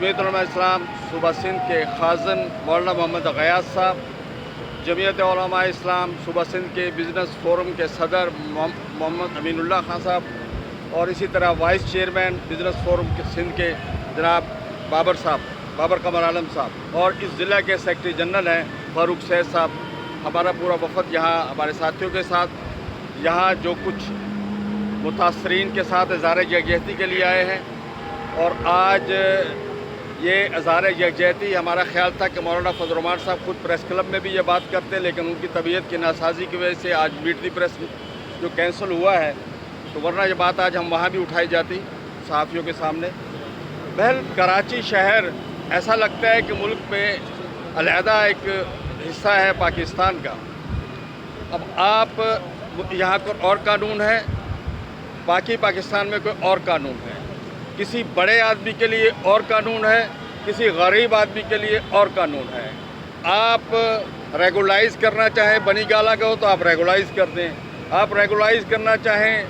जमीयत उलमा इस्लाम सूबा सिंध के खाज़न मौलाना मोहम्मद गयास साहब, जमीयत उलमा इस्लाम सूबा सिंध के बिज़नेस फोरम के सदर मोहम्मद अमीनुल्लाह खान साहब और इसी तरह वाइस चेयरमैन बिज़नेस फोरम के सिंध के जनाब बाबर कमर आलम साहब और इस ज़िला के सेक्रेटरी जनरल हैं फ़ारूक सैद साहब। हमारा पूरा वफ़द यहाँ हमारे साथियों के साथ यहाँ जो कुछ मुतासरीन के साथ इज़हार यकजहती के लिए आए हैं। और आज ये इज़हार यकजहती हमारा ख्याल था कि मौलाना फजल रहमान साहब खुद प्रेस क्लब में भी ये बात करते, लेकिन उनकी तबीयत की नासाजी की वजह से आज मीट दी प्रेस जो कैंसिल हुआ है, तो वरना ये बात आज हम वहाँ भी उठाई जाती सहाफ़ियों के सामने। बहल कराची शहर ऐसा लगता है कि मुल्क में अलहदा एक हिस्सा है पाकिस्तान का। अब आप यहाँ कोई और कानून है, बाकी पाकिस्तान में कोई और कानून है। किसी बड़े आदमी के लिए और कानून है, किसी गरीब आदमी के लिए और कानून है। आप रेगुलाइज़ करना चाहें बनी गाला को तो आप रेगुलाइज़ कर दें, आप रेगुलाइज़ करना चाहें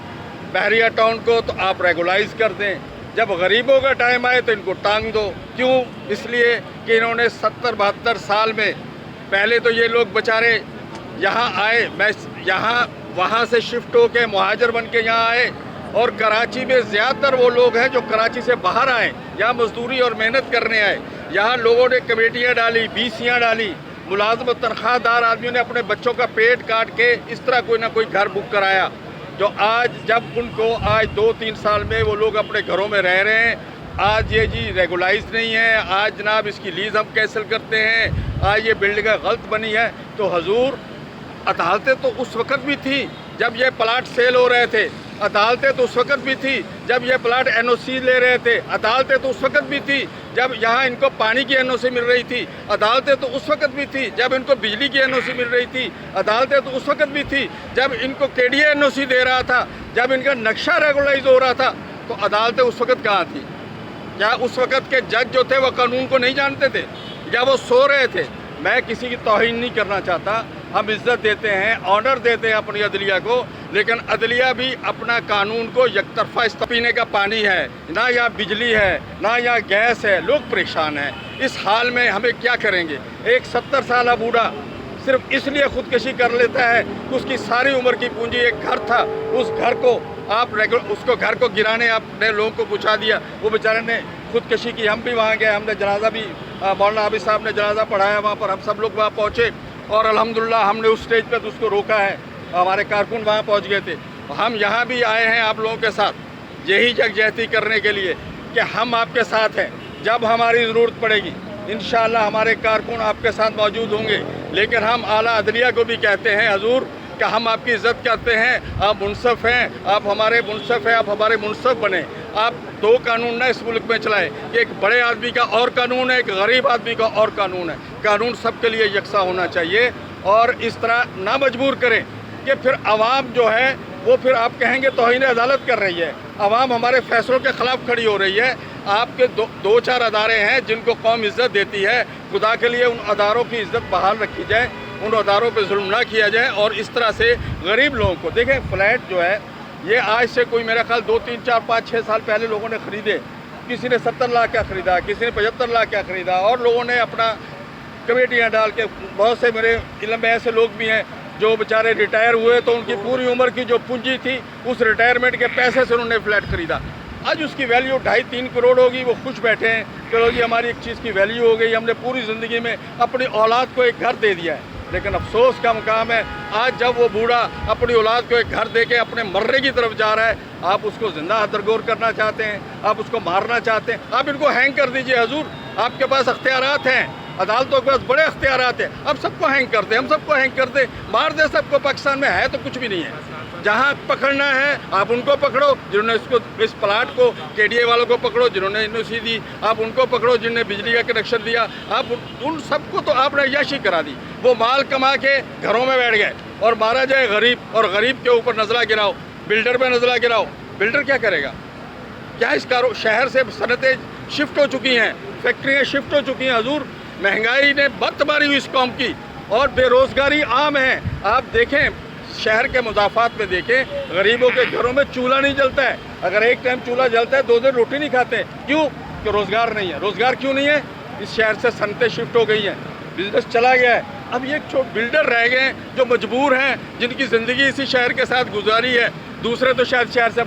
बहरिया टाउन को तो आप रेगुलाइज़ कर दें। जब गरीबों का टाइम आए तो इनको टांग दो। क्यों? इसलिए कि इन्होंने 70-72 साल में पहले तो ये लोग बेचारे यहाँ आए, मैं यहाँ वहाँ से शिफ्ट होके मुहाजिर बन के यहाँ आए, और कराची में ज़्यादातर वो लोग हैं जो कराची से बाहर आए, यहाँ मजदूरी और मेहनत करने आए। यहाँ लोगों ने कमेटियाँ डाली, बीसियाँ डाली, मुलाजम तनख्वाहदार आदमियों ने अपने बच्चों का पेट काट के इस तरह कोई ना कोई घर बुक कराया, जो आज जब उनको आज 2-3 साल में वो लोग अपने घरों में रह रहे हैं। आज ये जी रेगुलाइज नहीं है, आज जनाब इसकी लीज़ हम कैंसिल करते हैं, आज ये बिल्डिंग गलत बनी है। तो हजूर अदालतें तो उस वक़्त भी थी जब ये प्लाट सेल हो रहे थे, अदालतें तो उस वक़्त भी थी जब ये प्लाट एनओसी ले रहे थे, अदालतें तो उस वक़्त भी थी जब यहाँ इनको पानी की एनओसी मिल रही थी, अदालतें तो उस वक़्त भी थी जब इनको बिजली की एनओसी मिल रही थी, अदालतें तो उस वक़्त भी थी जब इनको केडीए एनओसी दे रहा था, जब इनका नक्शा रेगुलाइज हो रहा था। तो अदालतें उस वक़्त कहाँ थी? क्या उस वक़्त के जज जो थे वो कानून को नहीं जानते थे, या वो सो रहे थे? मैं किसी की तौहीन नहीं करना चाहता, हम इज़्ज़त देते हैं, ऑनर देते हैं अपनी अदलिया को, लेकिन अदलिया भी अपना कानून को यकतरफा पीने का पानी है, ना यहाँ बिजली है, ना यहाँ गैस है, लोग परेशान हैं। इस हाल में हमें क्या करेंगे? एक 70 साल बूढ़ा सिर्फ इसलिए ख़ुदकशी कर लेता है कि उसकी सारी उम्र की पूंजी एक घर था, उस घर को आप उसको घर को गिराने आपने लोगों को पहुँचा दिया, वो बेचारे ने ख़ुदकशी की। हम भी वहाँ गए, हमने जनाजा भी मौलाना हाफिज साहब ने जनाजा पढ़ाया वहाँ पर, हम सब लोग वहाँ पहुँचे और अल्हम्दुलिल्लाह हमने उस स्टेज पर तो उसको रोका है, हमारे कारकुन वहाँ पहुँच गए थे। हम यहाँ भी आए हैं आप लोगों के साथ यही यकजहती करने के लिए कि हम आपके साथ हैं, जब हमारी ज़रूरत पड़ेगी इंशाअल्लाह हमारे कारकुन आपके साथ मौजूद होंगे। लेकिन हम आला अदलिया को भी कहते हैं हजूर कि हम आपकी इज़्ज़त करते हैं, आप मुनसफ़ हैं, आप हमारे मुनसफ़ हैं, आप हमारे मुनसफ़ बने। आप दो कानून ना इस मुल्क में चलाएं कि एक बड़े आदमी का और कानून है, एक गरीब आदमी का और कानून है। कानून सबके लिए यकसा होना चाहिए और इस तरह ना मजबूर करें कि फिर आवाम जो है वो फिर आप कहेंगे तौहीन अदालत कर रही है, आवाम हमारे फैसलों के ख़िलाफ़ खड़ी हो रही है। आपके दो चार अदारे हैं जिनको कौम इज़्ज़त देती है, खुदा के लिए उन अदारों की इज़्ज़त बहाल रखी जाए, उन अदारों पे जुल्म ना किया जाए। और इस तरह से गरीब लोगों को देखें, फ्लैट जो है ये आज से कोई मेरा ख्याल 2-3-4-5-6 साल पहले लोगों ने ख़रीदे, किसी ने 70 लाख का ख़रीदा, किसी ने 75 लाख का ख़रीदा, और लोगों ने अपना कमेटियाँ डाल के, बहुत से मेरे इल्म में ऐसे लोग भी हैं जो बेचारे रिटायर हुए तो उनकी पूरी उम्र की जो पूंजी थी उस रिटायरमेंट के पैसे से उन्होंने फ्लैट ख़रीदा। आज उसकी वैल्यू 2.5-3 करोड़ होगी, वो खुश बैठे हैं, चलो जी हमारी एक चीज़ की वैल्यू हो गई, हमने पूरी ज़िंदगी में अपनी औलाद को एक घर दे दिया है। लेकिन अफसोस का मुकाम है आज जब वो बूढ़ा अपनी औलाद को एक घर दे के अपने मरने की तरफ जा रहा है, आप उसको ज़िंदा हदरगोर करना चाहते हैं, आप उसको मारना चाहते हैं। आप इनको हैंग कर दीजिए हजूर, आपके पास अख्तियारात हैं, अदालतों के पास बड़े अख्तियारात हैं, अब सबको हैंग कर दे, हम सबको हैंग कर दे, मार दे सबको। पाकिस्तान में है तो कुछ भी नहीं है, जहाँ पकड़ना है आप उनको पकड़ो, जिन्होंने इस प्लाट को केडीए वालों को पकड़ो, जिन्होंने एनओसी दी आप उनको पकड़ो, जिन्होंने बिजली का कनेक्शन दिया आप उन सबको तो आपने अय्याशी करा दी। वो माल कमा के घरों में बैठ गए और मारा जाए गरीब, और गरीब के ऊपर नज़ला गिराओ, बिल्डर पे नज़ला गिराओ। बिल्डर क्या करेगा? क्या इस शहर से सनतें शिफ्ट हो चुकी हैं, फैक्ट्रियाँ शिफ्ट हो चुकी हैं हजूर, महंगाई ने बत मारी हुई इस कौम की, और बेरोज़गारी आम है। आप देखें शहर के मुज़ाफ़ात में देखें, गरीबों के घरों में चूल्हा नहीं जलता है, अगर एक टाइम चूल्हा जलता है 2 दिन रोटी नहीं खाते। क्यों? کہ روزگار نہیں ہے. روزگار کیوں نہیں ہے؟ اس شہر سے صنعتیں شفٹ ہو گئی ہیں, بزنس چلا گیا ہے. اب یہ بلڈر رہ گئے ہیں جو مجبور ہیں, جن کی زندگی اسی شہر کے ساتھ گزاری ہے. دوسرے تو شاید شہر سے